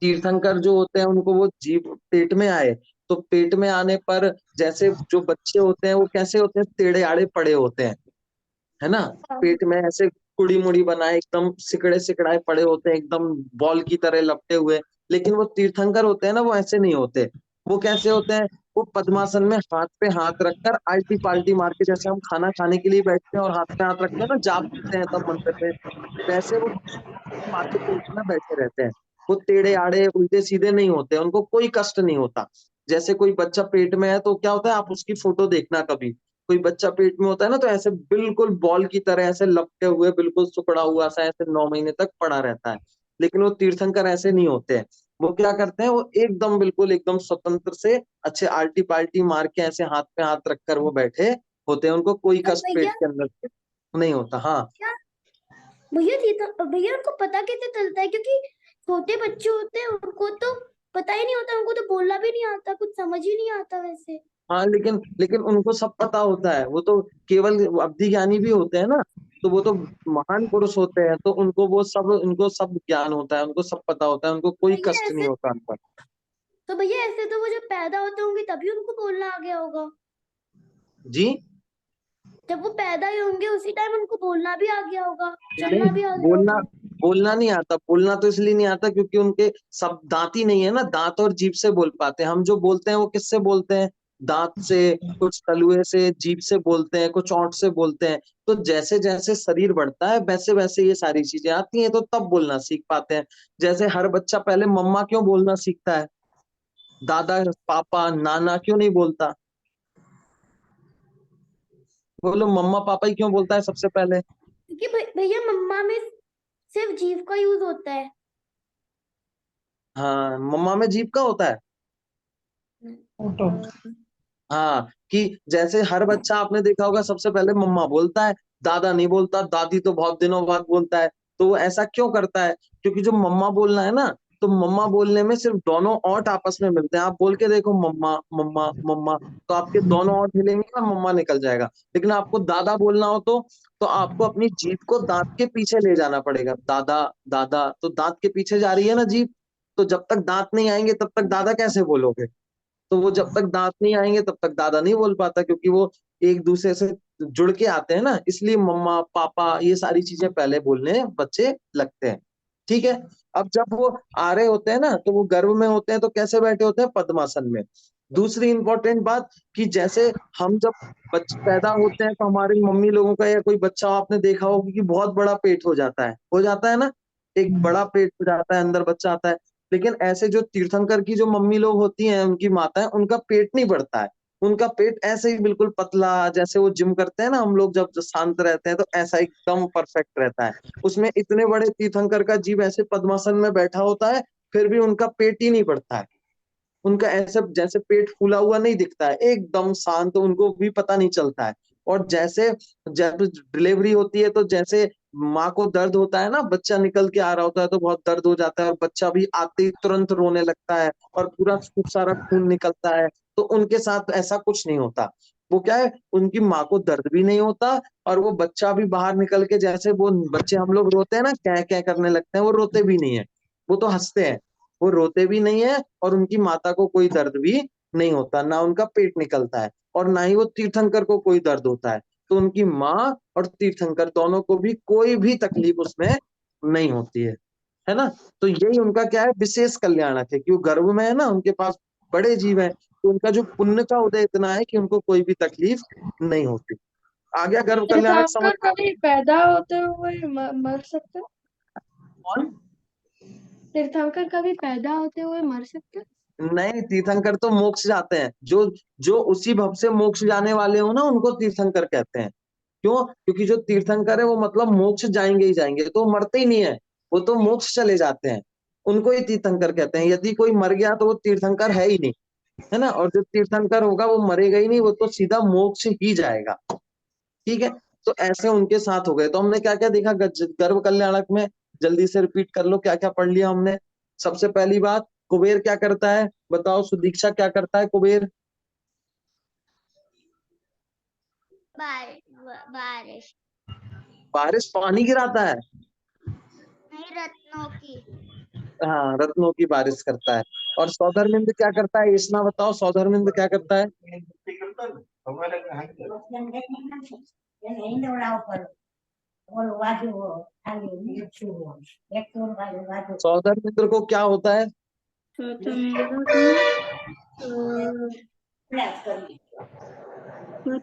तीर्थंकर जो होते हैं उनको वो जीव पेट में आए, तो पेट में आने पर जैसे जो बच्चे होते हैं वो कैसे होते हैं, टेढ़े आड़े पड़े होते हैं, है ना, पेट में ऐसे कुड़ी मुड़ी बनाए, एकदम सिकड़े सिकड़ाए पड़े होते हैं, एकदम बॉल की तरह लपटे हुए। लेकिन वो तीर्थंकर होते हैं ना, वो ऐसे नहीं होते। वो कैसे होते हैं, वो पद्मासन में हाथ पे हाथ रखकर आल्टी पाल्टी मार के, जैसे हम खाना खाने के लिए बैठते हैं और हाथ पे हाथ रखते हैं ना, जाप करते हैं तब मंदिर में, वैसे वो माथे पे उठना बैठे रहते हैं। वो टेढ़े आड़े उल्टे सीधे नहीं होते, उनको कोई कष्ट नहीं होता। जैसे कोई बच्चा पेट में है तो क्या होता है, आप उसकी फोटो देखना कभी, कोई बच्चा पेट में होता है ना, तो ऐसे बिल्कुल बॉल की तरह ऐसे लपटे हुए, बिल्कुल सुकड़ा हुआ सा ऐसे 9 महीने तक पड़ा रहता है। लेकिन वो तीर्थंकर ऐसे नहीं होते हैं। वो क्या करते हैं, वो एकदम बिल्कुल एकदम स्वतंत्र से अच्छे आल्टी पाल्टी मार के ऐसे हाथ पे हाथ रखकर वो बैठे होते हैं, उनको कोई पर कष्ट पेट भैया के अंदर से नहीं होता। हाँ क्या भैया उनको पता कैसे चलता है? क्योंकि छोटे बच्चे होते हैं, उनको तो पता ही नहीं होता, उनको तो बोलना भी नहीं आता, कुछ समझ ही नहीं आता वैसे। हाँ, लेकिन लेकिन उनको सब पता होता है, वो तो केवल अवधि ज्ञानी भी होते हैं ना, तो वो तो महान पुरुष होते हैं, तो उनको सब ज्ञान होता है, उनको सब पता होता है, उनको कोई भैया कष्ट नहीं ऐसे होता उन पर। तो भैया ऐसे तो वो जब पैदा होते होंगे तभी उनको बोलना आ गया होगा। जी जब वो पैदा ही होंगे उसी टाइम उनको बोलना भी आ गया होगा, नहीं, चलना भी आ गया बोलना होगा। बोलना नहीं आता, बोलना तो इसलिए नहीं आता क्योंकि उनके सब दांत ही नहीं है ना, दांत और जीभ से बोल पाते हैं। हम जो बोलते हैं वो किससे बोलते हैं, दांत से, कुछ तलुए से, जीभ से बोलते हैं, कुछ ओंठ से बोलते हैं। तो जैसे जैसे शरीर बढ़ता है वैसे वैसे ये सारी चीजें आती हैं, तो तब बोलना सीख पाते हैं। जैसे हर बच्चा पहले मम्मा क्यों बोलना सीखता है, दादा पापा नाना क्यों नहीं बोलता? बोलो, मम्मा पापा ही क्यों बोलता है सबसे पहले? क्योंकि भैया मम्मा में सिर्फ जीभ का यूज होता है। हाँ, मम्मा में जीभ का होता है। हाँ, कि जैसे हर बच्चा आपने देखा होगा सबसे पहले मम्मा बोलता है, दादा नहीं बोलता, दादी तो बहुत दिनों बाद बोलता है। तो वो ऐसा क्यों करता है? क्योंकि जो मम्मा बोलना है ना, तो मम्मा बोलने में सिर्फ दोनों ओंठ आपस में मिलते हैं। आप बोल के देखो मम्मा मम्मा मम्मा, तो आपके दोनों ओंठ मिलेंगे और मम्मा निकल जाएगा। लेकिन आपको दादा बोलना हो तो आपको अपनी जीभ को दांत के पीछे ले जाना पड़ेगा। दादा दादा, तो दांत के पीछे जा रही है ना जीभ, तो जब तक दांत नहीं आएंगे तब तक दादा कैसे बोलोगे? तो वो जब तक दांत नहीं आएंगे तब तक दादा नहीं बोल पाता, क्योंकि वो एक दूसरे से जुड़ के आते हैं ना, इसलिए मम्मा पापा ये सारी चीजें पहले बोलने बच्चे लगते हैं। ठीक है। अब जब वो आ रहे होते हैं ना, तो वो गर्भ में होते हैं तो कैसे बैठे होते हैं, पद्मासन में। दूसरी इंपॉर्टेंट बात, कि जैसे हम जब बच्चे पैदा होते हैं तो हमारी मम्मी लोगों का या कोई बच्चा आपने देखा होगा कि बहुत बड़ा पेट हो जाता है ना, एक बड़ा पेट हो जाता है, अंदर बच्चा आता है। लेकिन ऐसे जो तीर्थंकर की जो मम्मी लोग होती हैं, उनकी माता है, उनका पेट नहीं बढ़ता है। उनका पेट ऐसे ही बिल्कुल पतला, जैसे वो जिम करते हैं ना हम लोग, जब शांत रहते हैं तो ऐसा एकदम परफेक्ट रहता है। उसमें इतने बड़े तीर्थंकर का जीव ऐसे पद्मासन में बैठा होता है, फिर भी उनका पेट ही नहीं बढ़ता है। उनका ऐसे जैसे पेट फूला हुआ नहीं दिखता है, एकदम शांत, उनको भी पता नहीं चलता है। और जैसे जब डिलीवरी होती है तो जैसे माँ को दर्द होता है ना, बच्चा निकल के आ रहा होता है तो बहुत दर्द हो जाता है, और बच्चा भी आते ही तुरंत रोने लगता है और पूरा खूब सारा खून निकलता है। तो उनके साथ ऐसा कुछ नहीं होता। वो क्या है, उनकी माँ को दर्द भी नहीं होता, और वो बच्चा भी बाहर निकल के, जैसे वो बच्चे हम लोग रोते हैं ना, क्या क्या करने लगते हैं, वो रोते भी नहीं है, वो तो हंसते हैं। वो रोते भी नहीं है, और उनकी माता को कोई दर्द भी नहीं होता, ना उनका पेट निकलता है, और ना ही वो तीर्थंकर को कोई दर्द होता है। तो उनकी माँ और तीर्थंकर दोनों को भी कोई भी तकलीफ उसमें नहीं होती है ना। तो यही उनका क्या है, विशेष कल्याणक है कि वो गर्भ में है ना, उनके पास बड़े जीव है, तो उनका जो पुण्य का उदय इतना है कि उनको कोई भी तकलीफ नहीं होती। आ गया गर्भ कल्याणक समझ तीर्थंकर कभी पैदा होते हुए मर सकते हैं? कौन? तीर्थंकर कभी पैदा होते हुए मर सकते हैं? नहीं, तीर्थंकर तो मोक्ष जाते हैं, जो जो उसी भव से मोक्ष जाने वाले हो ना, उनको तीर्थंकर कहते हैं। क्यों? क्योंकि जो तीर्थंकर है वो मतलब मोक्ष जाएंगे ही जाएंगे, तो वो मरते ही नहीं है, वो तो मोक्ष चले जाते हैं, उनको ही तीर्थंकर कहते हैं। यदि कोई मर गया तो वो तीर्थंकर है ही नहीं, है ना। और जो तीर्थंकर होगा वो मरेगा ही नहीं, वो तो सीधा मोक्ष ही जाएगा। ठीक है। तो ऐसे उनके साथ हो गए। तो हमने क्या क्या देखा गर्भ कल्याणक में, जल्दी से रिपीट कर लो क्या क्या पढ़ लिया हमने। सबसे पहली बात, कुबेर क्या करता है, बताओ सुदीक्षा, क्या करता है कुबेर? बारिश बारिश पानी गिराता है। नहीं, रत्नों की। हाँ, रत्नों की बारिश करता है। और सौधर्मिंद क्या करता है, इसना बताओ, सौधर्मिंद क्या करता है? सौधर्मिंद को क्या होता है?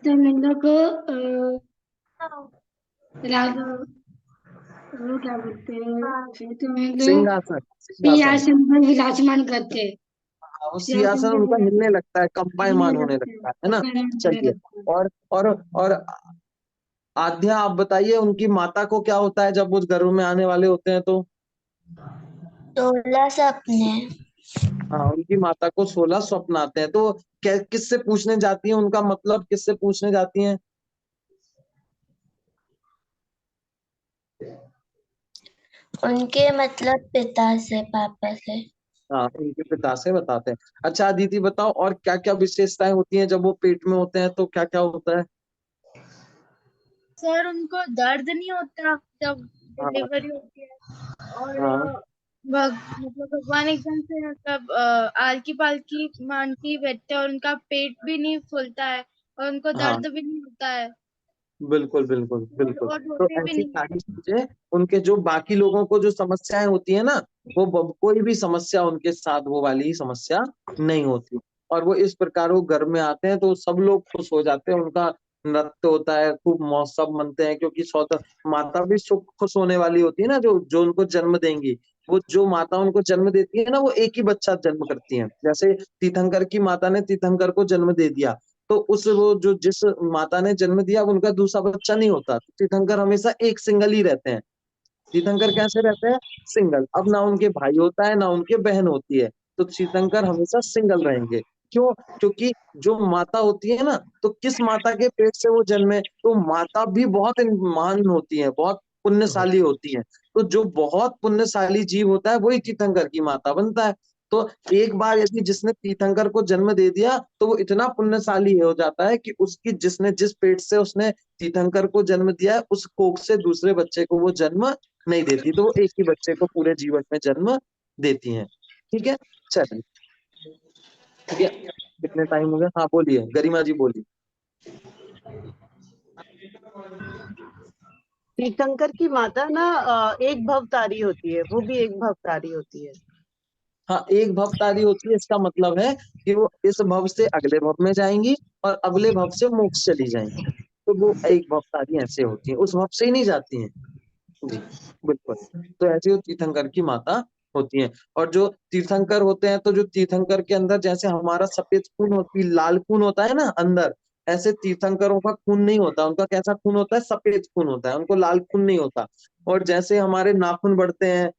मिंदो को राजा, वो क्या बोलते हैं, सिंहासन, सिंहासन। सिंहासन पर विराजमान करते हैं। हाँ, वो सिंहासन सिंहासन पर उनका हिलने लगता है, कंपायमान विराजमान होने करते लगता है ना। चलिए। हैं। और आध्या, आप बताइए, उनकी माता को क्या होता है जब वो गर्भ में आने वाले होते हैं तो? 16 सपने। हाँ, उनकी माता को 16 स्वप्न आते हैं। तो किससे पूछने जाती हैं, उनका मतलब किससे पूछने जाती हैं? उनके मतलब पिता से, पापा से। हाँ, उनके पिता से बताते हैं। अच्छा अदिति बताओ, और क्या क्या विशेषताएं होती हैं जब वो पेट में होते हैं, तो क्या क्या होता है? सर उनको दर्द नहीं होता जब हाँ डिलीवरी होती है। और हाँ मतलब भगवान एकदम से मतलब आलकी पालकी मान की बैठते हैं और उनका पेट भी नहीं फूलता है और उनको हाँ, दर्द भी नहीं होता है बिल्कुल बिल्कुल बिल्कुल। और तो रोते भी ऐसी नहीं है। सारी चीजें उनके, जो बाकी लोगों को जो समस्याएं होती है ना, वो कोई भी समस्या उनके साथ वो वाली ही समस्या नहीं होती। और वो इस प्रकार वो घर में आते हैं तो सब लोग खुश हो जाते हैं, उनका नृत्य होता है, खूब महोत्सव मनते हैं, क्योंकि स्वतः माता भी सुख खुश होने वाली होती है ना, जो जो उनको जन्म देंगी। वो जो माता उनको जन्म देती है ना, वो एक ही बच्चा जन्म करती है। जैसे तीर्थंकर की माता ने तीर्थंकर को जन्म दे दिया, तो उस वो जो जिस माता ने जन्म दिया, अब उनका दूसरा बच्चा नहीं होता। तो तीर्थंकर हमेशा एक सिंगल ही रहते हैं। तीर्थंकर कैसे रहते हैं? सिंगल। अब ना उनके भाई होता है ना उनके बहन होती है, तो तीर्थंकर हमेशा सिंगल रहेंगे। क्यों? क्योंकि जो माता होती है ना, तो किस माता के पेट से वो जन्मे, तो माता भी बहुत महान होती है, बहुत पुण्यशाली होती है। तो जो बहुत पुण्यशाली जीव होता है वही तीर्थंकर की माता बनता है। तो एक बार यदि जिसने तीर्थंकर को जन्म दे दिया, तो वो इतना पुण्यशाली हो जाता है कि उसकी जिसने जिस पेट से उसने तीर्थंकर को जन्म दिया है, उस कोख से दूसरे बच्चे को वो जन्म नहीं देती, तो वो एक ही बच्चे को पूरे जीवन में जन्म देती हैं। ठीक है, चलिए। ठीक है, कितने टाइम हो गया? हाँ बोलिए, गरिमा जी बोलिए। तीर्थंकर की माता ना एक भवतारी होती है, वो भी एक भवतारी होती है। हाँ, एक भवतारी होती है, इसका मतलब है कि वो इस भव से अगले भव में जाएंगी और अगले भव से मोक्ष चली जाएंगी। तो वो एक भवतारी ऐसे होती है, उस भव से ही नहीं जाती हैं। जी, बिल्कुल। तो ऐसे वो तीर्थंकर की माता होती है। और जो तीर्थंकर होते हैं, तो जो तीर्थंकर के अंदर जैसे हमारा सफेद खून होती, लाल खून होता है ना अंदर, ऐसे तीर्थंकरों का खून नहीं होता। उनका कैसा खून होता है? सफेद खून होता है, उनको लाल खून नहीं होता। और जैसे हमारे नाखून बढ़ते हैं,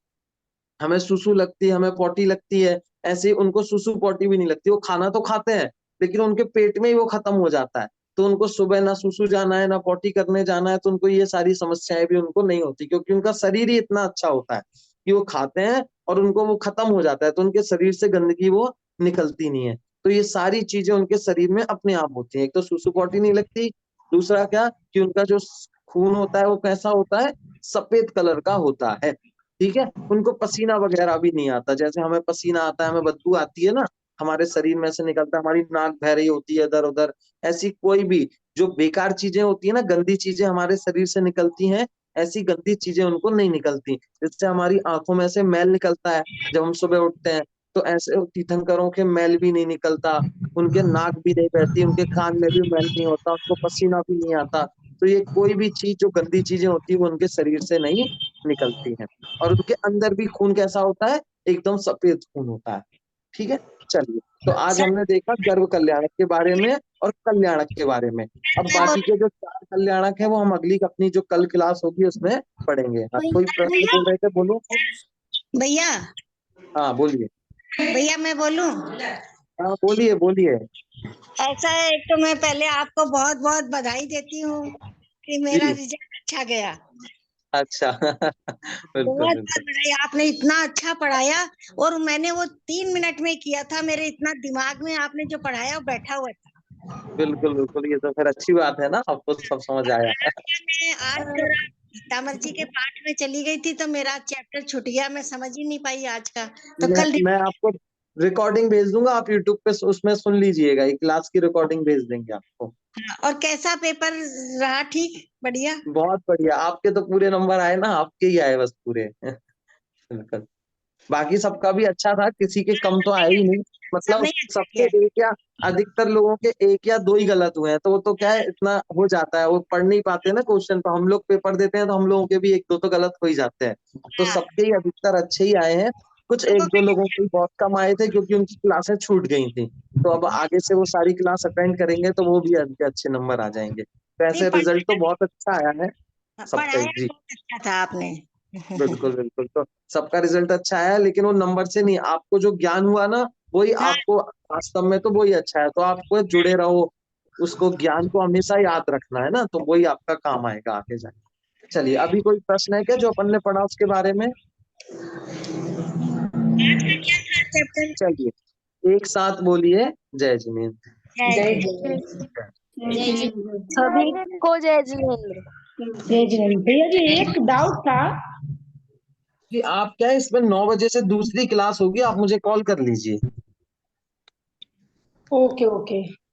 हमें सुसु लगती है, हमें पोटी लगती है, ऐसे ही उनको सुसु पोटी भी नहीं लगती। वो खाना तो खाते हैं, लेकिन उनके पेट में ही वो खत्म हो जाता है। तो उनको सुबह ना सुसु जाना है ना पोटी करने जाना है, तो उनको ये सारी समस्याएं भी उनको नहीं होती, क्योंकि उनका शरीर ही इतना अच्छा होता है कि वो खाते हैं और उनको वो खत्म हो जाता है, तो उनके शरीर से गंदगी वो निकलती नहीं है। तो ये सारी चीजें उनके शरीर में अपने आप होती है। एक तो सुसु पोटी नहीं लगती, दूसरा क्या कि उनका जो खून होता है वो कैसा होता है? सफेद कलर का होता है। ठीक है, उनको पसीना वगैरह भी नहीं आता। जैसे हमें पसीना आता है, हमें बदबू आती है ना, हमारे शरीर में से निकलता है, हमारी नाक बह रही होती है इधर उधर, ऐसी कोई भी जो बेकार चीजें होती है ना, गंदी चीजें हमारे शरीर से निकलती हैं, ऐसी गंदी चीजें उनको नहीं निकलती। जिससे हमारी आंखों में से मैल निकलता है जब हम सुबह उठते हैं, तो ऐसे तीर्थंकरों के मैल भी नहीं निकलता, उनके नाक भी नहीं बहती, उनके कान में भी मैल नहीं होता, उनको पसीना भी नहीं आता। तो ये कोई भी चीज जो गंदी चीजें होती है वो उनके शरीर से नहीं निकलती है। और उनके अंदर भी खून कैसा होता है? एकदम सफेद खून होता है। ठीक है, चलिए। तो आज सर हमने देखा गर्भ कल्याणक के बारे में और कल्याणक के बारे में। अब मैं बाकी बोल के जो 4 कल्याणक है वो हम अगली अपनी जो कल क्लास होगी उसमें पढ़ेंगे। हाँ, कोई प्रश्न भैया, बोल रहे थे, बोलो। भैया, हाँ बोलिए। भैया मैं बोलूं? हाँ बोलिए बोलिए। ऐसा है, तो मैं पहले आपको बहुत बहुत बधाई देती हूँ कि मेरा जी, रिजल्ट अच्छा गया। अच्छा बिल्कुल बहुत बहुत बिल्कुल बधाई, आपने इतना अच्छा पढ़ाया। और मैंने वो 3 मिनट में किया था, मेरे इतना दिमाग में आपने जो पढ़ाया वो बैठा हुआ था। बिल्कुल बिल्कुल, ये तो फिर अच्छी बात है ना, आपको सब समझ आया। मैं आज जरा तामर जी के पाठ में चली गई थी, तो मेरा चैप्टर छूट गया, मैं समझ ही नहीं पाई आज का। तो कल मैं आपको रिकॉर्डिंग भेज दूंगा, आप यूट्यूब पे उसमें सुन लीजिएगा, ये क्लास की रिकॉर्डिंग भेज देंगे आपको। और कैसा पेपर रहा? ठीक, बढ़िया? बहुत बढ़िया, आपके तो पूरे नंबर आए ना, आपके ही आए बस पूरे बिल्कुल। बाकी सबका भी अच्छा था, किसी के कम तो आए ही नहीं। सब मतलब नहीं अच्छा सबके किया? एक या अधिकतर लोगों के एक या दो ही गलत हुए हैं, तो वो तो क्या है, इतना हो जाता है, वो पढ़ नहीं पाते ना क्वेश्चन, तो हम लोग पेपर देते हैं तो हम लोगों के भी एक दो तो गलत हो ही जाते हैं। तो हाँ, सबके ही अधिकतर अच्छे ही आए हैं। कुछ तो वो एक दो लोगों के बहुत कम आए थे, क्योंकि उनकी क्लासें छूट गई थी। तो अब आगे से वो सारी क्लास अटेंड करेंगे तो वो भी अच्छे अच्छे नंबर आ जाएंगे। तो नहीं ऐसे रिजल्ट तो पढ़ाया, बहुत अच्छा आया है सबका ही। पढ़ाया जी, बहुत अच्छा था आपने। बिल्कुल बिल्कुल। तो सबका रिजल्ट अच्छा है, लेकिन वो नंबर से नहीं, आपको जो ज्ञान हुआ ना वही आपको वास्तव में तो वही अच्छा है। तो आपको जुड़े रहो, उसको ज्ञान को हमेशा याद रखना है ना, तो वही आपका काम आएगा आगे जाके। चलिए, अभी कोई प्रश्न है क्या जो अपन ने पढ़ा उसके बारे में? चलिए एक साथ बोलिए, जय जिनेन्द्र। जय जय जी। सभी को जय जिनेन्द्र। जिनेन्द्र। भैया जी एक डाउट था। जी आप क्या है, इसमें 9 बजे से दूसरी क्लास होगी, आप मुझे कॉल कर लीजिए। Okay okay.